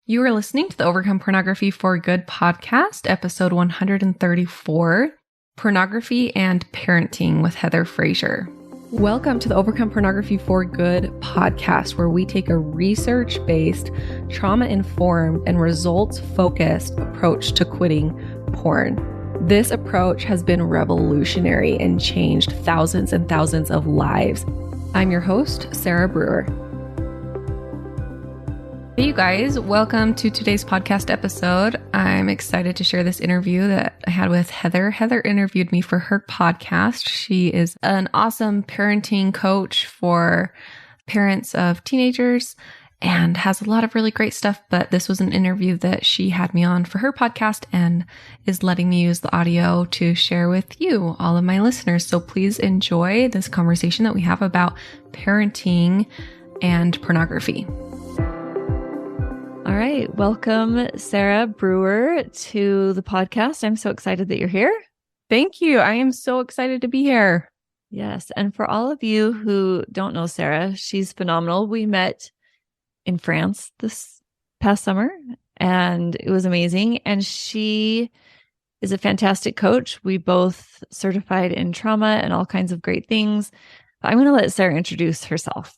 You are listening to the Overcome Pornography for Good podcast, episode 134, Pornography and Parenting with Heather Frazier. Welcome to the Overcome Pornography for Good podcast, where we take a research-based, trauma-informed, and results-focused approach to quitting porn. This approach has been revolutionary and changed thousands and thousands of lives. I'm your host, Sarah Brewer. Hey, you guys, welcome to today's podcast episode. I'm excited to share this interview that I had with Heather. Heather interviewed me for her podcast. She is an awesome parenting coach for parents of teenagers and has a lot of really great stuff. But this was an interview that she had me on for her podcast and is letting me use the audio to share with you, all of my listeners. So please enjoy this conversation that we have about parenting and pornography. All right. Welcome, Sarah Brewer, to the podcast. I'm so excited that you're here. Thank you. I am so excited to be here. Yes. And for all of you who don't know Sarah, she's phenomenal. We met in France this past summer, and it was amazing. And she is a fantastic coach. We both certified in trauma and all kinds of great things. I'm going to let Sarah introduce herself.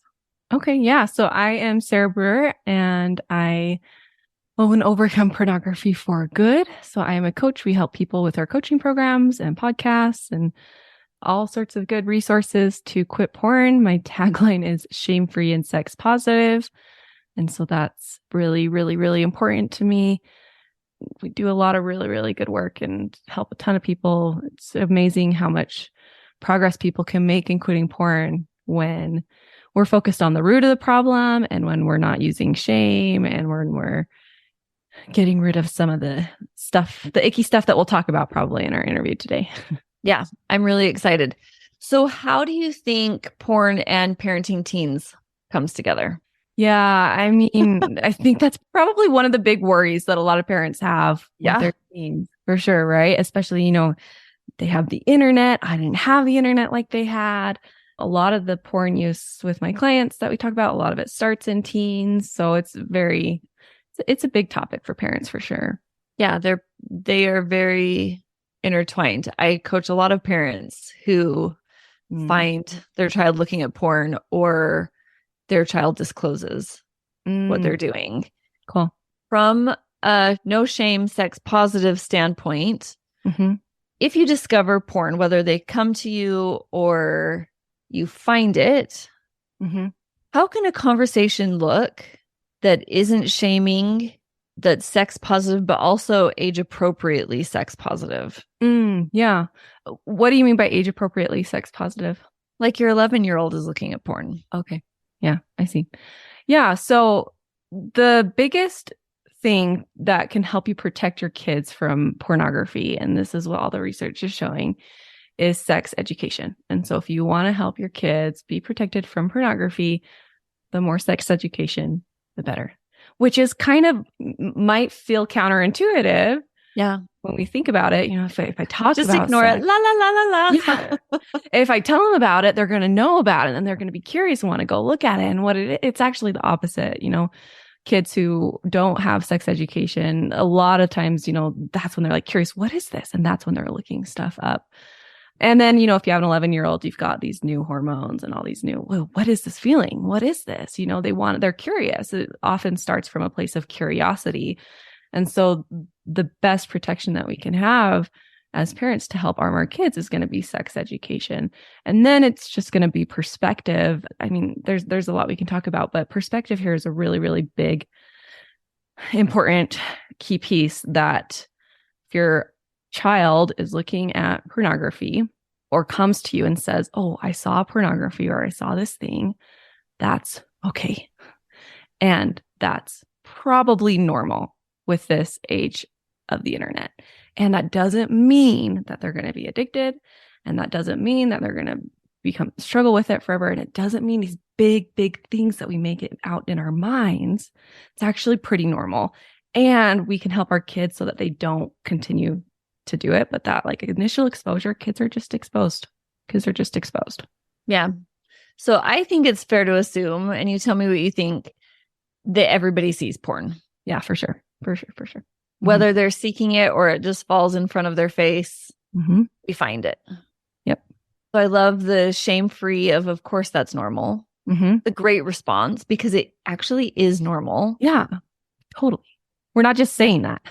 Okay, yeah. So I am Sarah Brewer, and I own Overcome Pornography for Good. So I am a coach. We help people with our coaching programs and podcasts and all sorts of good resources to quit porn. My tagline is shame-free and sex positive. And so that's really, really, really important to me. We do a lot of really, really good work and help a ton of people. It's amazing how much progress people can make in quitting porn when we're focused on the root of the problem and when we're not using shame and when we're getting rid of some of the stuff, the icky stuff that we'll talk about probably in our interview today. Yeah, I'm really excited. So how do you think porn and parenting teens comes together? Yeah, I mean, I think that's probably one of the big worries that a lot of parents have with their teens, for sure, right? Especially, they have the internet. I didn't have the internet like they had. A lot of the porn use with my clients that we talk about, a lot of it starts in teens. So it's a big topic for parents for sure. Yeah, they are very intertwined. I coach a lot of parents who find their child looking at porn or their child discloses what they're doing. Cool. From a no shame, sex positive standpoint, if you discover porn, whether they come to you or you find it, how can a conversation look that isn't shaming, that's sex positive, but also age appropriately sex positive? Yeah. What do you mean by age appropriately sex positive? Like your 11-year-old is looking at porn. Okay. Yeah, I see. Yeah. So the biggest thing that can help you protect your kids from pornography, and this is what all the research is showing, is sex education. And so if you want to help your kids be protected from pornography, the more sex education, the better. Which is kind of, might feel counterintuitive. Yeah. When we think about it, if I talk just about ignore sex, it. La, la, la, la, la. Yeah. If I tell them about it, they're going to know about it and they're going to be curious and want to go look at it. And it's actually the opposite. Kids who don't have sex education, a lot of times, that's when they're like curious, what is this? And that's when they're looking stuff up. And then, if you have an 11-year-old, you've got these new hormones and all these new, well, what is this feeling? What is this? They're curious. It often starts from a place of curiosity. And so the best protection that we can have as parents to help arm our kids is going to be sex education. And then it's just going to be perspective. I mean, there's a lot we can talk about, but perspective here is a really, really big, important key piece that if you're child is looking at pornography or comes to you and says, oh, I saw pornography or I saw this thing, that's okay. And that's probably normal with this age of the internet. And that doesn't mean that they're going to be addicted. And that doesn't mean that they're going to struggle with it forever. And it doesn't mean these big, big things that we make it out in our minds. It's actually pretty normal. And we can help our kids so that they don't continue to do it, but that initial exposure, kids are just exposed. Yeah. So I think it's fair to assume, and you tell me what you think, that everybody sees porn. Yeah, for sure. For sure. For sure. Whether they're seeking it or it just falls in front of their face, we find it. Yep. So I love the shame-free of course, that's normal. The great response, because it actually is normal. Yeah, totally. We're not just saying that.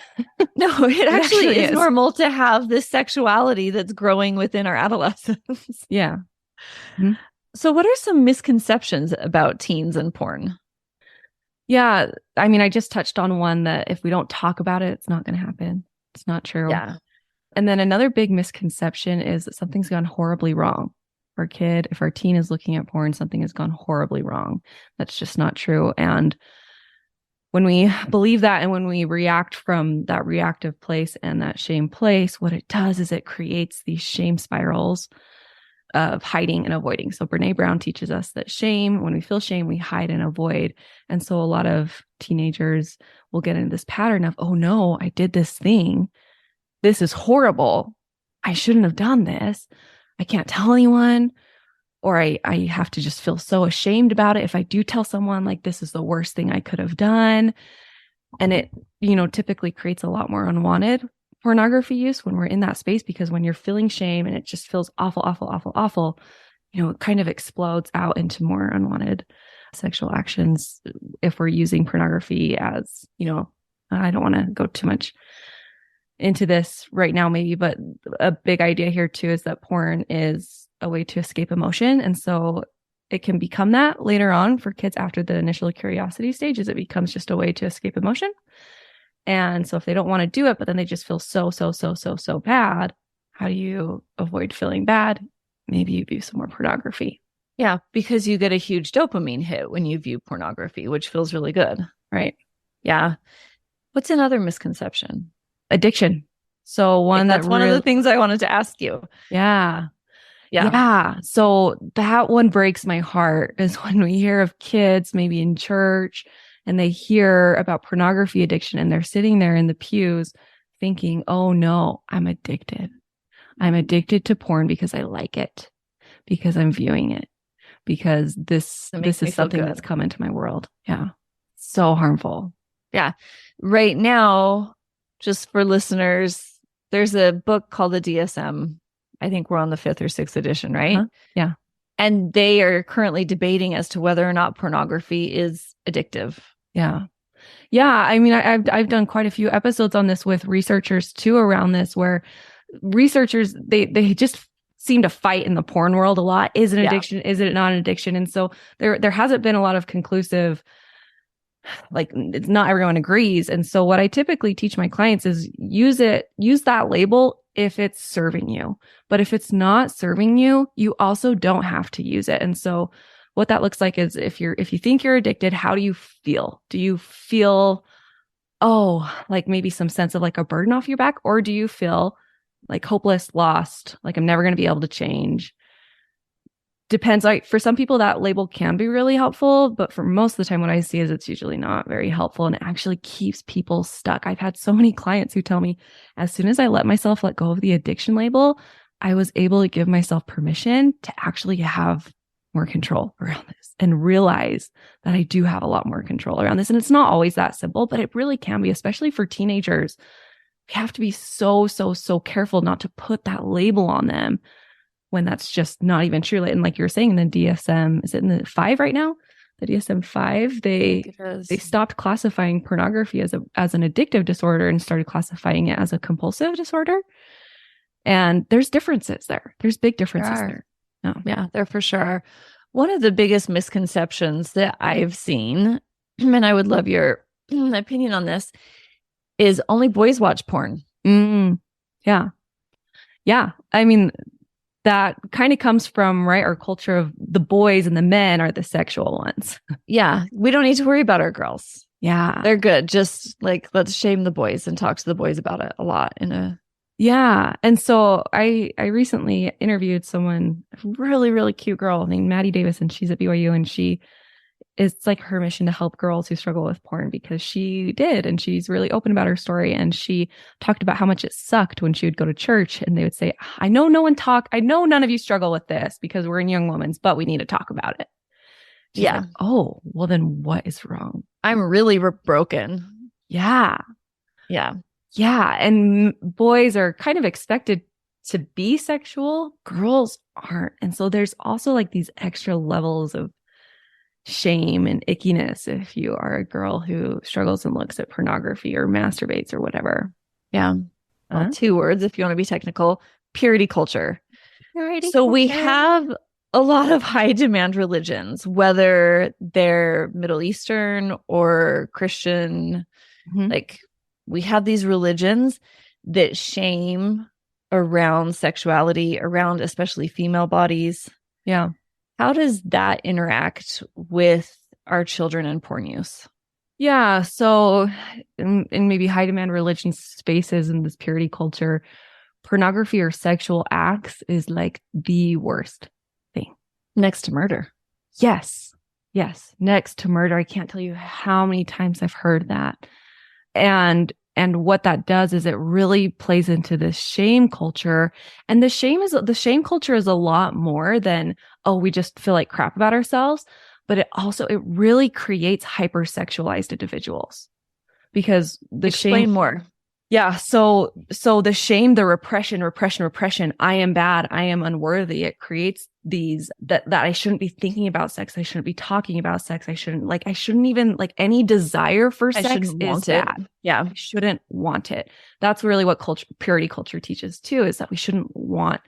No, it actually is normal to have this sexuality that's growing within our adolescence. Yeah. So what are some misconceptions about teens and porn? Yeah. I mean, I just touched on one that if we don't talk about it, it's not going to happen. It's not true. Yeah. And then another big misconception is that something's gone horribly wrong. Our kid, if our teen is looking at porn, something has gone horribly wrong. That's just not true. And when we believe that and when we react from that reactive place and that shame place, what it does is it creates these shame spirals of hiding and avoiding. So Brene Brown teaches us that shame, when we feel shame, we hide and avoid. And so a lot of teenagers will get into this pattern of, oh no, I did this thing. This is horrible. I shouldn't have done this. I can't tell anyone, or I have to just feel so ashamed about it. If I do tell someone, like, this is the worst thing I could have done. And it, typically creates a lot more unwanted pornography use when we're in that space, because when you're feeling shame and it just feels awful, awful, awful, awful, it kind of explodes out into more unwanted sexual actions if we're using pornography as, I don't want to go too much into this right now, maybe, but a big idea here too is that porn is a way to escape emotion. And so it can become that later on for kids after the initial curiosity stages. It becomes just a way to escape emotion. And so if they don't want to do it, but then they just feel so bad, how do you avoid feeling bad? Maybe you view some more pornography. Yeah, because you get a huge dopamine hit when you view pornography, which feels really good. Right. Yeah. What's another misconception? Addiction. So that's one of the things I wanted to ask you. Yeah. So that one breaks my heart, is when we hear of kids maybe in church and they hear about pornography addiction and they're sitting there in the pews thinking, oh no, I'm addicted. I'm addicted to porn because I like it, because I'm viewing it, because this is something that's come into my world. Yeah. So harmful. Yeah. Right now, just for listeners, there's a book called the DSM. I think we're on the 5th or 6th edition, right? Yeah. And they are currently debating as to whether or not pornography is addictive. Yeah. Yeah. I mean, I've done quite a few episodes on this with researchers too around this, where researchers, they just seem to fight in the porn world a lot. Is it an addiction? Is it not an addiction? And so there hasn't been a lot of conclusive, like, it's not everyone agrees. And so what I typically teach my clients is use that label if it's serving you. But if it's not serving you, you also don't have to use it. And so what that looks like is if you think you're addicted, how do you feel? Do you feel, like maybe some sense of like a burden off your back? Or do you feel like hopeless, lost, like I'm never going to be able to change? Depends. Like, for some people that label can be really helpful, but for most of the time what I see is it's usually not very helpful, and it actually keeps people stuck. I've had so many clients who tell me, as soon as I let myself let go of the addiction label, I was able to give myself permission to actually have more control around this and realize that I do have a lot more control around this. And it's not always that simple, but it really can be, especially for teenagers. We have to be so careful not to put that label on them when that's just not even true. And like you were saying, in the DSM, is it in the 5 right now? The DSM-5, they stopped classifying pornography as an addictive disorder and started classifying it as a compulsive disorder. And there's differences there. There's big differences there. Oh. Yeah, there for sure. One of the biggest misconceptions that I've seen, and I would love your opinion on this, is only boys watch porn. Yeah. I mean, that kind of comes from, right, our culture of the boys and the men are the sexual ones. Yeah. We don't need to worry about our girls. Yeah. They're good. Just like, let's shame the boys and talk to the boys about it a lot Yeah. And so I recently interviewed someone, a really, really cute girl named Maddie Davis, and she's at BYU, and it's like her mission to help girls who struggle with porn, because she did. And she's really open about her story. And she talked about how much it sucked when she would go to church and they would say, I know none of you struggle with this because we're in Young Women's, but we need to talk about it. She's like, oh, well then what is wrong? I'm really broken. Yeah. Yeah. Yeah. And boys are kind of expected to be sexual. Girls aren't. And so there's also like these extra levels of shame and ickiness if you are a girl who struggles and looks at pornography or masturbates or whatever. Yeah. Well, two words if you want to be technical: purity culture. Purity So we culture. have a lot of high demand religions, whether they're Middle Eastern or Christian. Mhm. Like, we have these religions that shame around sexuality, around especially female bodies. Yeah. How does that interact with our children and porn use? Yeah. So in maybe high demand religion spaces in this purity culture, pornography or sexual acts is like the worst thing. Next to murder. Yes. Yes. Next to murder. I can't tell you how many times I've heard that. And what that does is it really plays into this shame culture. And the shame culture is a lot more than, oh, we just feel like crap about ourselves. But it really creates hypersexualized individuals because the Explain shame. more. Yeah. So the shame, the repression, I am bad. I am unworthy. It creates these that I shouldn't be thinking about sex. I shouldn't be talking about sex. I shouldn't even like any desire for sex is bad. Yeah. I shouldn't want it. That's really what purity culture teaches too, is that we shouldn't want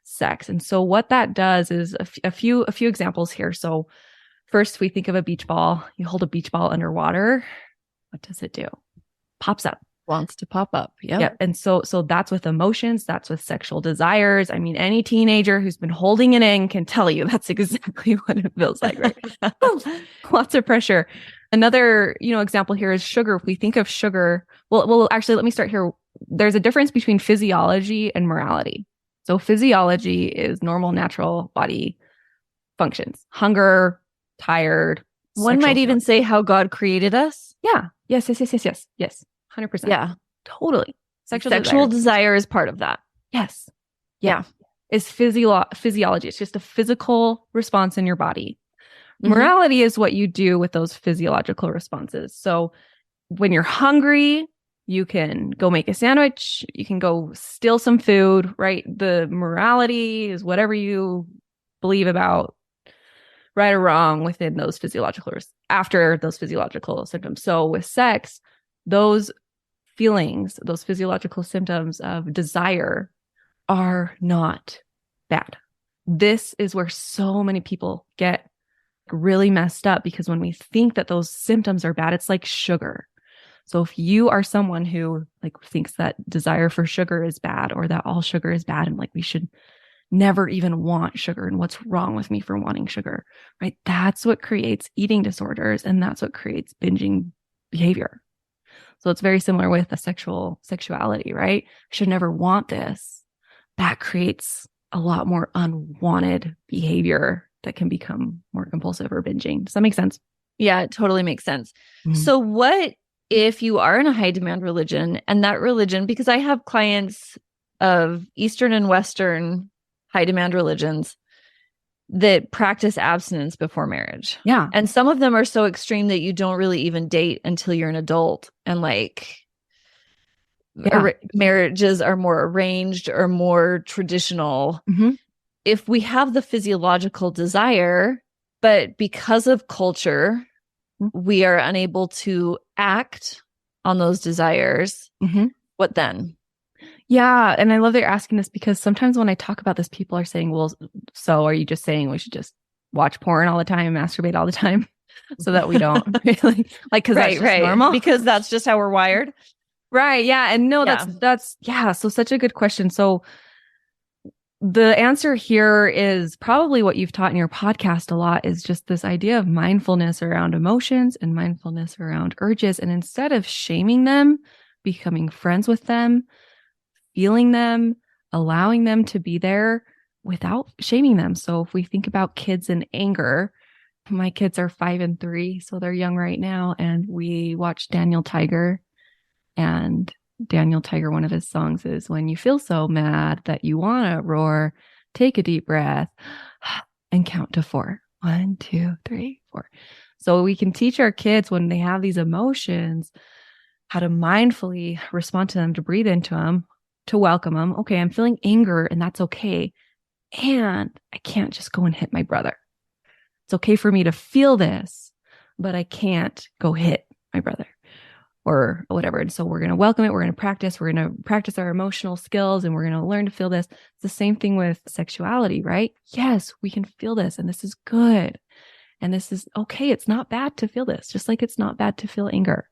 sex. And so what that does is a few examples here. So first we think of a beach ball. You hold a beach ball underwater. What does it do? Pops up. Wants to pop up. Yeah. And so that's with emotions, that's with sexual desires. I mean, any teenager who's been holding it in can tell you that's exactly what it feels like, right? Lots of pressure. Another, example here is sugar. If we think of sugar, well, actually, let me start here. There's a difference between physiology and morality. So physiology is normal, natural body functions, hunger, tired. One might even say how God created us. Yeah. Yes. 100%. Yeah. Totally. Sexual desire is part of that. Yes. Yeah. It's physiology. It's just a physical response in your body. Mm-hmm. Morality is what you do with those physiological responses. So when you're hungry, you can go make a sandwich. You can go steal some food, right? The morality is whatever you believe about right or wrong within those after those physiological symptoms. So with sex, those feelings, those physiological symptoms of desire are not bad. This is where so many people get really messed up, because when we think that those symptoms are bad, it's like sugar. So if you are someone who thinks that desire for sugar is bad, or that all sugar is bad, and we should never even want sugar, and what's wrong with me for wanting sugar, right? That's what creates eating disorders, and that's what creates binging behavior. So it's very similar with a sexuality, right? I should never want this. That creates a lot more unwanted behavior that can become more compulsive or binging. Does that make sense? Yeah, it totally makes sense. Mm-hmm. So what if you are in a high demand religion, and that religion, because I have clients of Eastern and Western high demand religions that practice abstinence before marriage. Yeah. And some of them are so extreme that you don't really even date until you're an adult. And marriages are more arranged or more traditional. Mm-hmm. If we have the physiological desire, but because of culture, we are unable to act on those desires, what then? Yeah. And I love that you're asking this, because sometimes when I talk about this, people are saying, well, so are you just saying we should just watch porn all the time and masturbate all the time so that we don't really because that's just normal? Because that's just how we're wired. Right. Yeah. And no, that's so such a good question. So the answer here is probably what you've taught in your podcast a lot, is just this idea of mindfulness around emotions and mindfulness around urges. And instead of shaming them, becoming friends with them, feeling them, allowing them to be there without shaming them. So if we think about kids in anger, my kids are 5 and 3, so they're young right now. And we watch Daniel Tiger, and Daniel Tiger, one of his songs is, when you feel so mad that you want to roar, take a deep breath and count to 4. 1, 2, 3, 4. So we can teach our kids when they have these emotions how to mindfully respond to them, to breathe into them, to welcome them. Okay, I'm feeling anger and that's okay. And I can't just go and hit my brother. It's okay for me to feel this, but I can't go hit my brother or whatever. And so we're going to welcome it. We're going to practice our emotional skills, and we're going to learn to feel this. It's the same thing with sexuality, right? Yes, we can feel this, and this is good. And this is okay. It's not bad to feel this, just like it's not bad to feel anger.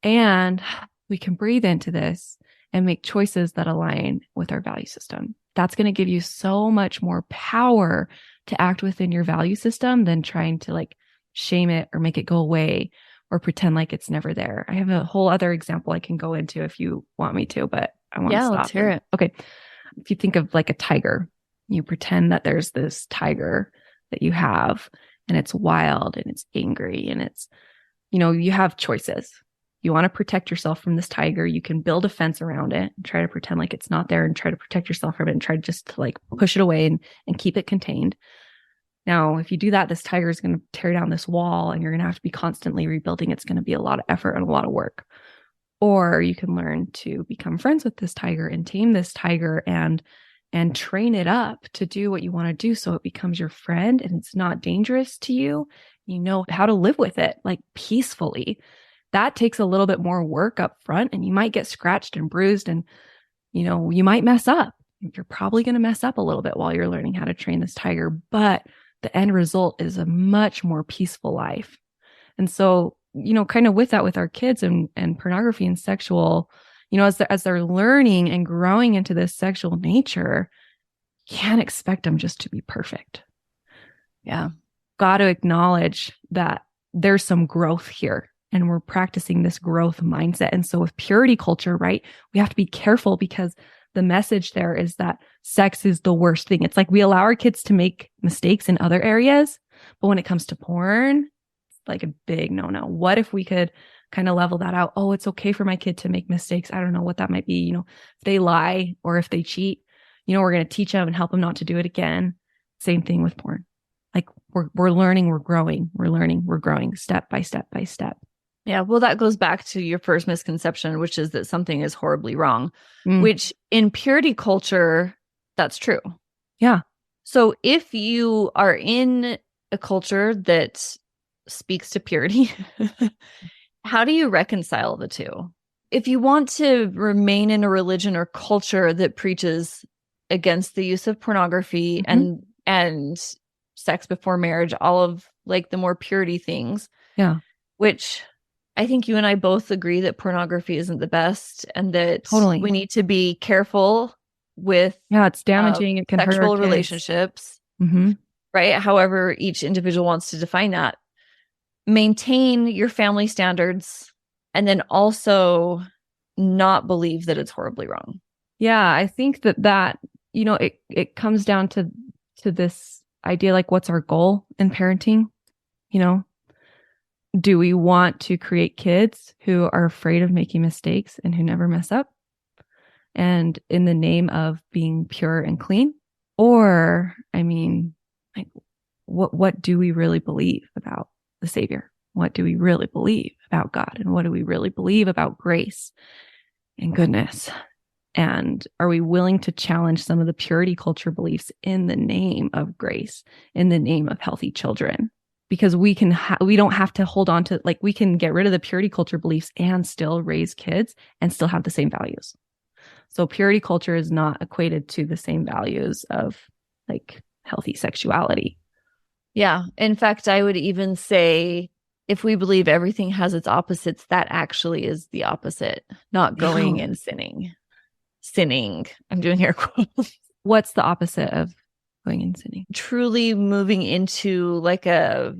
And we can breathe into this and make choices that align with our value system. That's going to give you so much more power to act within your value system than trying to like shame it or make it go away or pretend like it's never there. I have a whole other example I can go into if you want me to, but I want to stop. Let's hear it. Okay. If you think of like a tiger, you pretend that there's this tiger that you have, and it's wild and it's angry and it's, you have choices. You want to protect yourself from this tiger. You can build a fence around it and try to pretend like it's not there and try to protect yourself from it and try just to like push it away and keep it contained. Now, if you do that, this tiger is going to tear down this wall and you're going to have to be constantly rebuilding. It's going to be a lot of effort and a lot of work. Or you can learn to become friends with this tiger and tame this tiger and train it up to do what you want to do so it becomes your friend and it's not dangerous to you. You know how to live with it like peacefully. That takes a little bit more work up front, and you might get scratched and bruised, and you might mess up. You're probably going to mess up a little bit while you're learning how to train this tiger, but the end result is a much more peaceful life. And so, kind of with that, with our kids and pornography and sexual, as they're learning and growing into this sexual nature, you can't expect them just to be perfect. Yeah. Got to acknowledge that there's some growth here. And we're practicing this growth mindset. And so with purity culture, right, we have to be careful because the message there is that sex is the worst thing. It's like we allow our kids to make mistakes in other areas, but when it comes to porn, it's like a big no-no. What if we could kind of level that out? Oh, it's okay for my kid to make mistakes. I don't know what that might be. If they lie or if they cheat, we're going to teach them and help them not to do it again. Same thing with porn. Like we're learning, we're growing, we're growing step by step by step. Yeah, well, that goes back to your first misconception, which is that something is horribly wrong, which in purity culture, that's true. Yeah. So if you are in a culture that speaks to purity, how do you reconcile the two? If you want to remain in a religion or culture that preaches against the use of pornography and sex before marriage, all of like the more purity things, which I think you and I both agree that pornography isn't the best and that we need to be careful with it's damaging. It can hurt sexual our kids. relationships, right? However, each individual wants to define that. Maintain your family standards and then also not believe that it's horribly wrong. Yeah, I think that it comes down to this idea, like what's our goal in parenting? Do we want to create kids who are afraid of making mistakes and who never mess up? And in the name of being pure and clean? Or, like, what do we really believe about the Savior? What do we really believe about God? And what do we really believe about grace and goodness? And are we willing to challenge some of the purity culture beliefs in the name of grace, in the name of healthy children? Because we don't have to hold on to, like, we can get rid of the purity culture beliefs and still raise kids and still have the same values. So purity culture is not equated to the same values of like healthy sexuality. Yeah. In fact, I would even say if we believe everything has its opposites, that actually is the opposite, not going and sinning. I'm doing air quotes. What's the opposite of going and sinning? Truly moving into like a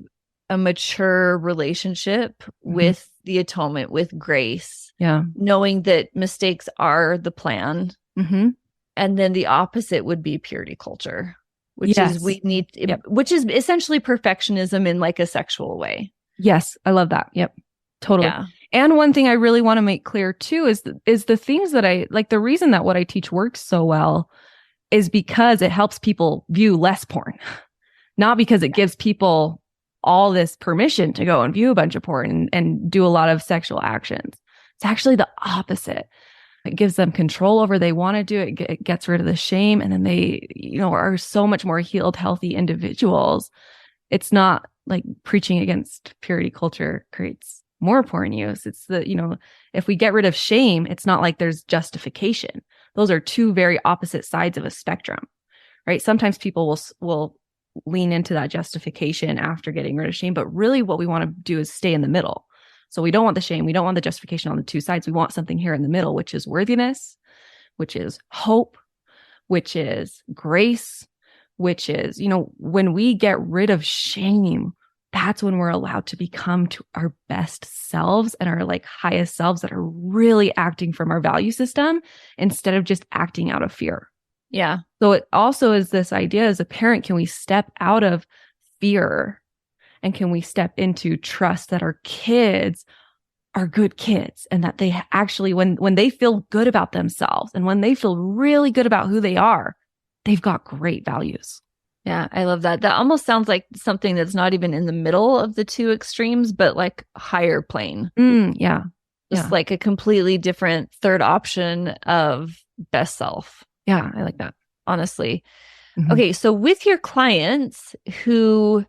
mature relationship with the atonement, with grace. Yeah. Knowing that mistakes are the plan. And then the opposite would be purity culture, which is which is essentially perfectionism in like a sexual way. Yes. I love that. Yep. Totally. Yeah. And one thing I really want to make clear too is the things that I like, the reason that what I teach works so well is because it helps people view less porn, not because it gives people all this permission to go and view a bunch of porn and do a lot of sexual actions. It's It's actually the opposite. It gives them control over they want to do it. It gets rid of the shame. And then they, are so much more healed, healthy individuals. It's not like preaching against purity culture creates more porn use. It's if we get rid of shame, it's not like there's justification. Those are two very opposite sides of a spectrum, right? Sometimes people will lean into that justification after getting rid of shame, but really what we want to do is stay in the middle. So we don't want the shame. We don't want the justification on the two sides. We want something here in the middle, which is worthiness, which is hope, which is grace, which is, when we get rid of shame, that's when we're allowed to become to our best selves and our like highest selves that are really acting from our value system instead of just acting out of fear. Yeah. So it also is this idea as a parent, can we step out of fear and can we step into trust that our kids are good kids and that they actually, when they feel good about themselves and when they feel really good about who they are, they've got great values. Yeah, I love that. That almost sounds like something that's not even in the middle of the two extremes, but like higher plane. Yeah. Just like a completely different third option of best self. Yeah, I like that. Honestly. Mm-hmm. Okay, so with your clients who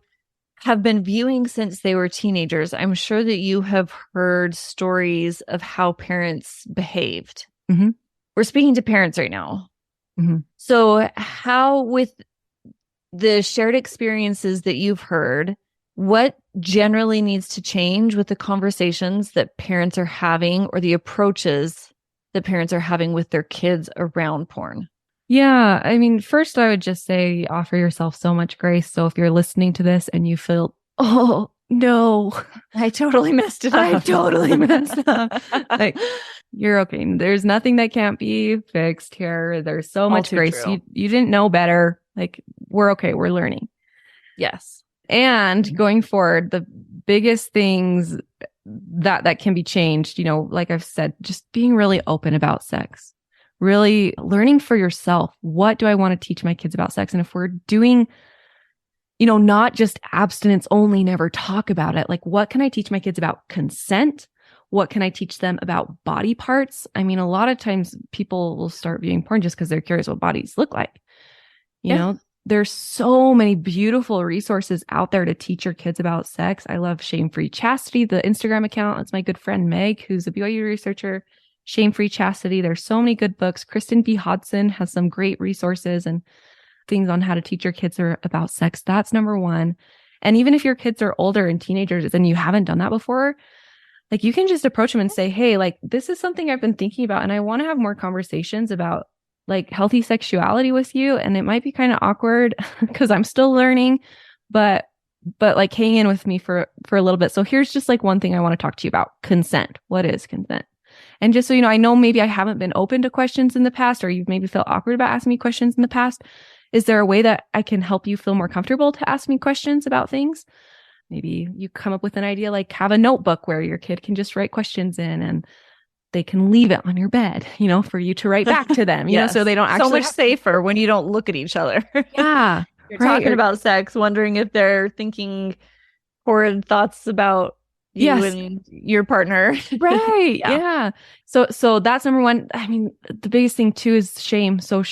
have been viewing since they were teenagers, I'm sure that you have heard stories of how parents behaved. Mm-hmm. We're speaking to parents right now. Mm-hmm. So how, with the shared experiences that you've heard, what generally needs to change with the conversations that parents are having or the approaches that parents are having with their kids around porn? Yeah. I mean, first I would just say offer yourself so much grace. So if you're listening to this and you feel, oh no, I totally messed it up. I totally messed up. Like, you're okay. There's nothing that can't be fixed here. There's so much grace. You didn't know better. Like, we're okay. We're learning. Yes. And going forward, the biggest things that can be changed, like I've said, just being really open about sex. Really learning for yourself. What do I want to teach my kids about sex? And if we're doing, not just abstinence only, never talk about it. Like, what can I teach my kids about consent? What can I teach them about body parts? I mean, a lot of times people will start viewing porn just because they're curious what bodies look like. There's so many beautiful resources out there to teach your kids about sex. I love Shame-Free Chastity, the Instagram account. That's my good friend Meg, who's a BYU researcher. Shame-Free Chastity. There's so many good books. Kristen B. Hodson has some great resources and things on how to teach your kids about sex. That's number one. And even if your kids are older and teenagers and you haven't done that before, like, you can just approach them and say, hey, like, this is something I've been thinking about and I want to have more conversations about like healthy sexuality with you. And it might be kind of awkward because I'm still learning, but like hang in with me for a little bit. So here's just like one thing I want to talk to you about: consent. What is consent? And just so you know, I know maybe I haven't been open to questions in the past, or you've maybe felt awkward about asking me questions in the past. Is there a way that I can help you feel more comfortable to ask me questions about things? Maybe you come up with an idea, like have a notebook where your kid can just write questions in and they can leave it on your bed, for you to write back to them, yes. So they don't actually. So much safer when you don't look at each other. Yeah. You're talking about sex, wondering if they're thinking horrid thoughts about you and your partner. Right. Yeah. So that's number one. I mean, the biggest thing too is shame. So,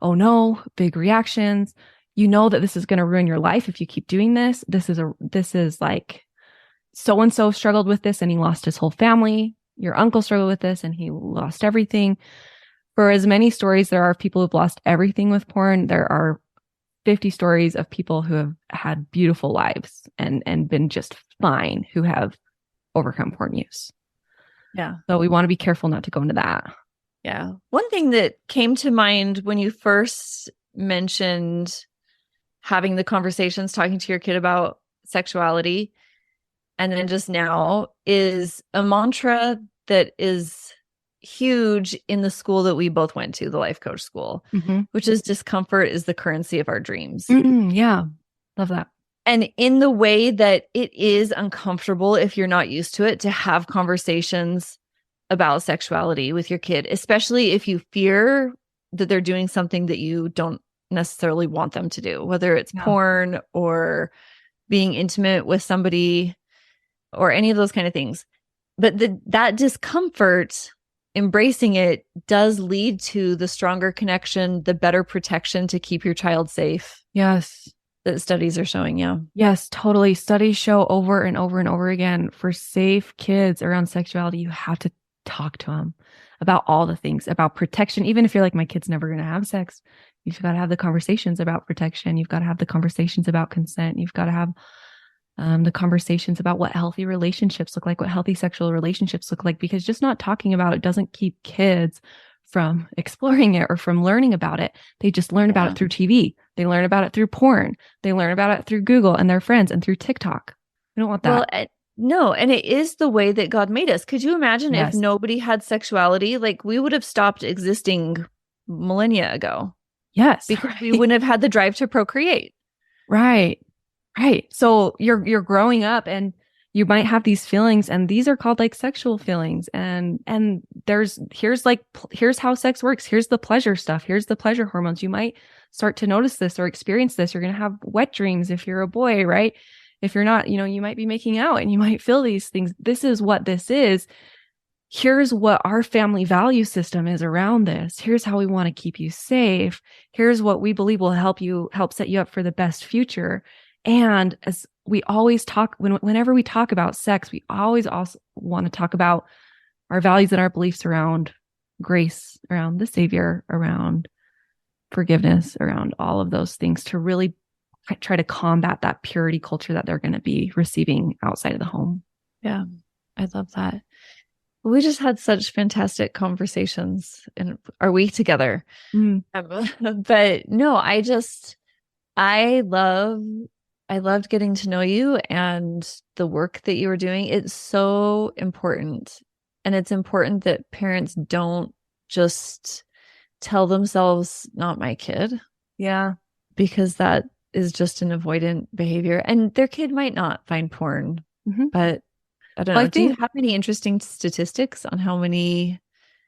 oh no, big reactions. That this is going to ruin your life if you keep doing this. This is like so-and-so struggled with this and he lost his whole family. Your uncle struggled with this and he lost everything. For as many stories there are people who've lost everything with porn, there are 50 stories of people who have had beautiful lives and been just fine, who have overcome porn use. Yeah. So we want to be careful not to go into that. Yeah. One thing that came to mind when you first mentioned having the conversations, talking to your kid about sexuality, and then just now, is a mantra that is huge in the school that we both went to, the life coach school, which is discomfort is the currency of our dreams. Yeah. Love that. And in the way that it is uncomfortable, if you're not used to it, to have conversations about sexuality with your kid, especially if you fear that they're doing something that you don't necessarily want them to do, whether it's porn or being intimate with somebody or any of those kind of things. But that discomfort, embracing it, does lead to the stronger connection, the better protection to keep your child safe. Yes. That studies are showing. Yeah. Yes, totally. Studies show over and over and over again, for safe kids around sexuality, you have to talk to them about all the things about protection. Even if you're like, my kid's never going to have sex, you've got to have the conversations about protection. You've got to have the conversations about consent. You've got to have the conversations about what healthy relationships look like, what healthy sexual relationships look like, because just not talking about it doesn't keep kids from exploring it or from learning about it. They just learn about it through TV. They learn about it through porn. They learn about it through Google and their friends and through TikTok. We don't want that. Well, no, and it is the way that God made us. Could you imagine if nobody had sexuality? Like, we would have stopped existing millennia ago. Yes. Because we wouldn't have had the drive to procreate. Right. Right. So you're growing up and you might have these feelings, and these are called like sexual feelings. And here's how sex works. Here's the pleasure stuff. Here's the pleasure hormones. You might start to notice this or experience this. You're going to have wet dreams if you're a boy, right? If you're not, you might be making out and you might feel these things. This is what this is. Here's what our family value system is around this. Here's how we want to keep you safe. Here's what we believe will help set you up for the best future. And as we always talk, whenever we talk about sex, we always also want to talk about our values and our beliefs around grace, around the Savior, around forgiveness, around all of those things, to really try to combat that purity culture that they're going to be receiving outside of the home. Yeah, I love that. We just had such fantastic conversations in our week together. But no, I loved getting to know you and the work that you were doing. It's so important. And it's important that parents don't just tell themselves, not my kid. Yeah. Because that is just an avoidant behavior. And their kid might not find porn, but I don't know. Do you have any interesting statistics on how many?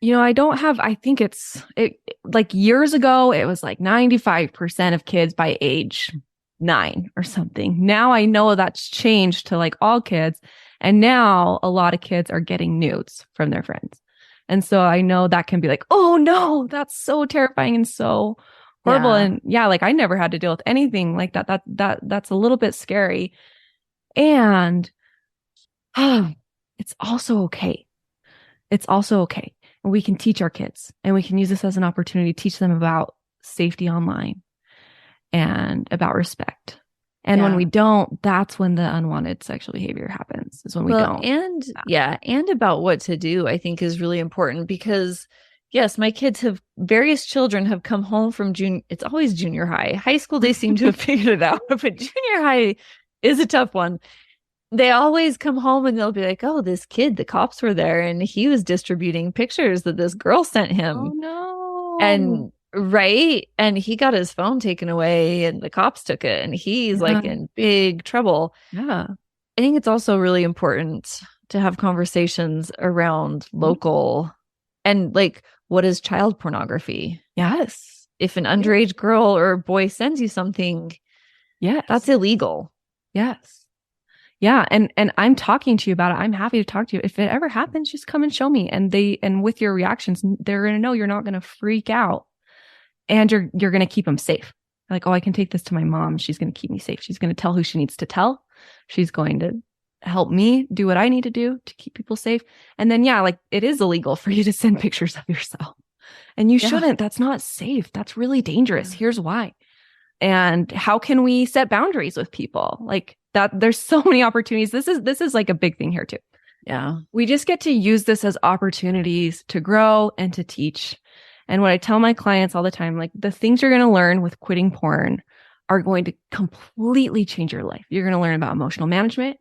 I don't have, I think it like years ago, it was like 95% of kids by age 9 or something. Now I know that's changed to like all kids. And now a lot of kids are getting nudes from their friends. And so I know that can be like, oh no, that's so terrifying and so horrible. Yeah. And yeah, like I never had to deal with anything like that. That's a little bit scary. And it's also okay. It's also okay. And we can teach our kids, and we can use this as an opportunity to teach them about safety online and about respect. And when we don't, that's when the unwanted sexual behavior happens, is when we don't. And about what to do, I think, is really important, because yes, my various children have come home from it's always junior high. High school, they seem to have figured it out, but junior high is a tough one. They always come home and they'll be like, oh, this kid, the cops were there and he was distributing pictures that this girl sent him. Oh no. And right. And he got his phone taken away and the cops took it, and he's like in big trouble. Yeah. I think it's also really important to have conversations around local and like, what is child pornography? Yes. If an underage girl or boy sends you something, that's illegal. Yes. Yeah. And I'm talking to you about it. I'm happy to talk to you. If it ever happens, just come and show me. And with your reactions, they're going to know you're not going to freak out, and you're going to keep them safe. Like, oh, I can take this to my mom. She's going to keep me safe. She's going to tell who she needs to tell. She's going to help me do what I need to do to keep people safe. And then, like, it is illegal for you to send pictures of yourself, and you shouldn't. That's not safe. That's really dangerous. Here's why. And how can we set boundaries with people like that? There's so many opportunities. This is like a big thing here too. Yeah. We just get to use this as opportunities to grow and to teach. And what I tell my clients all the time, like, the things you're going to learn with quitting porn are going to completely change your life. You're going to learn about emotional management.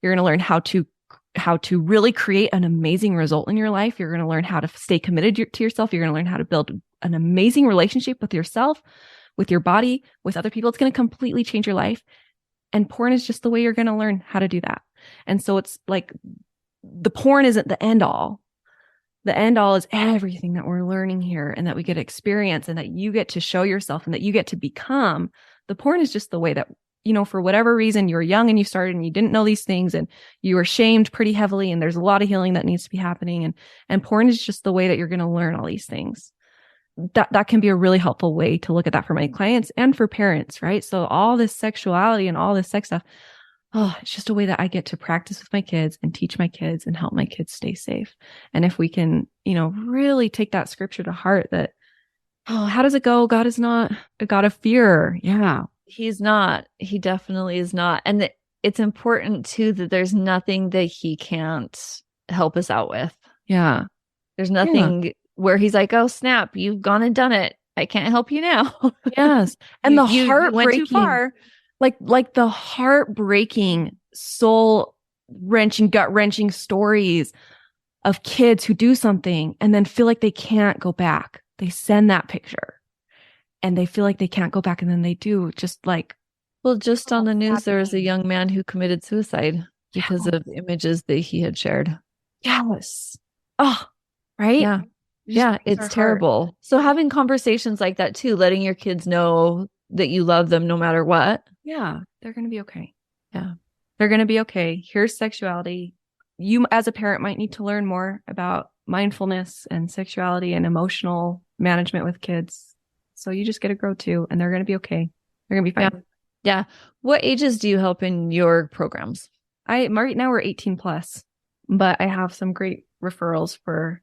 You're going to learn how to really create an amazing result in your life. You're going to learn how to stay committed to yourself. You're going to learn how to build an amazing relationship with yourself, with your body, with other people. It's going to completely change your life. And porn is just the way you're going to learn how to do that. And so it's like, the porn isn't the end all. The end all is everything that we're learning here, and that we get to experience, and that you get to show yourself, and that you get to become. The porn is just the way that for whatever reason, you were young and you started and you didn't know these things and you were shamed pretty heavily, and there's a lot of healing that needs to be happening. And porn is just the way that you're going to learn all these things. That can be a really helpful way to look at that for my clients and for parents, right? So all this sexuality and all this sex stuff, it's just a way that I get to practice with my kids and teach my kids and help my kids stay safe. And if we can, really take that scripture to heart that, how does it go? God is not a God of fear. Yeah. He's not. He definitely is not. And it's important too that there's nothing that he can't help us out with. Yeah. There's nothing where he's like, oh, snap, you've gone and done it. I can't help you now. Yes. And the you went too far. Like the heartbreaking, soul wrenching, gut wrenching stories of kids who do something and then feel like they can't go back. They send that picture and they feel like they can't go back. And then they do, just like. Well, just on the news, there was a young man who committed suicide because of images that he had shared. Yes. Oh, right. Yeah. Yeah. It's terrible. Heart. So having conversations like that too, letting your kids know that you love them no matter what. Yeah. They're going to be okay. Yeah. They're going to be okay. Here's sexuality. You as a parent might need to learn more about mindfulness and sexuality and emotional management with kids. So you just get to grow too, and they're going to be okay. They're going to be fine. Yeah. What ages do you help in your programs? Right now we're 18 plus, but I have some great referrals for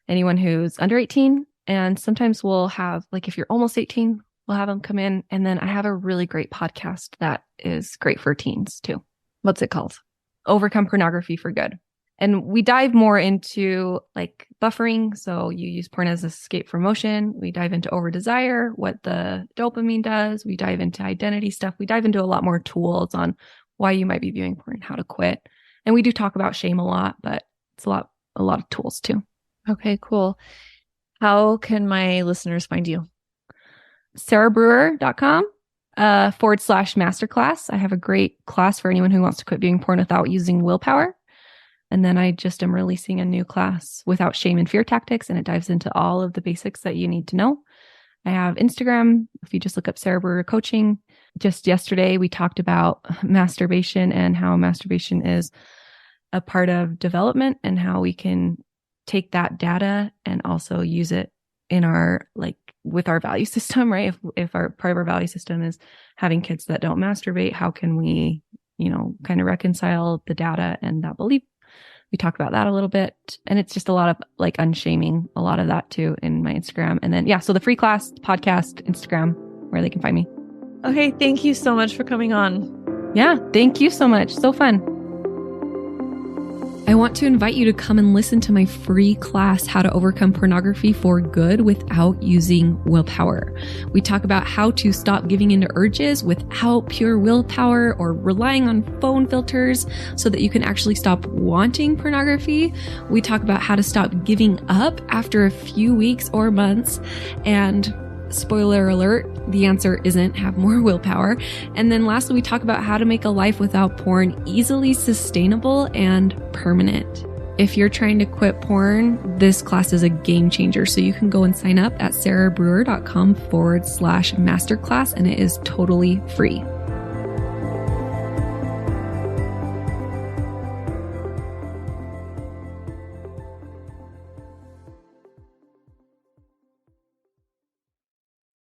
anyone who's under 18. And sometimes we'll have, like, if you're almost 18, we'll have them come in. And then I have a really great podcast that is great for teens too. What's it called? Overcome Pornography for Good. And we dive more into like buffering. So you use porn as an escape from motion. We dive into over desire, what the dopamine does. We dive into identity stuff. We dive into a lot more tools on why you might be viewing porn, how to quit. And we do talk about shame a lot, but it's a lot of tools too. Okay, cool. How can my listeners find you? sarahbrewer.com /masterclass. I have a great class for anyone who wants to quit viewing porn without using willpower. And then I just am releasing a new class, Without Shame and Fear Tactics, and it dives into all of the basics that you need to know. I have Instagram. If you just look up Sarah Brewer Coaching. Just yesterday, we talked about masturbation and how masturbation is a part of development and how we can take that data and also use it in our, like, with our value system, right? If our part of our value system is having kids that don't masturbate, how can we, kind of reconcile the data and that belief? We talk about that a little bit, and it's just a lot of like unshaming, a lot of that too in my Instagram. And then, so the free class, podcast, Instagram, where they can find me. Okay. Thank you so much for coming on. Yeah. Thank you so much. So fun. I want to invite you to come and listen to my free class, How to Overcome Pornography for Good Without Using Willpower. We talk about how to stop giving into urges without pure willpower or relying on phone filters so that you can actually stop wanting pornography. We talk about how to stop giving up after a few weeks or months. And spoiler alert, the answer isn't have more willpower. And then lastly, we talk about how to make a life without porn easily sustainable and permanent. If you're trying to quit porn, this class is a game changer. So you can go and sign up at sarahbrewer.com /masterclass, and it is totally free.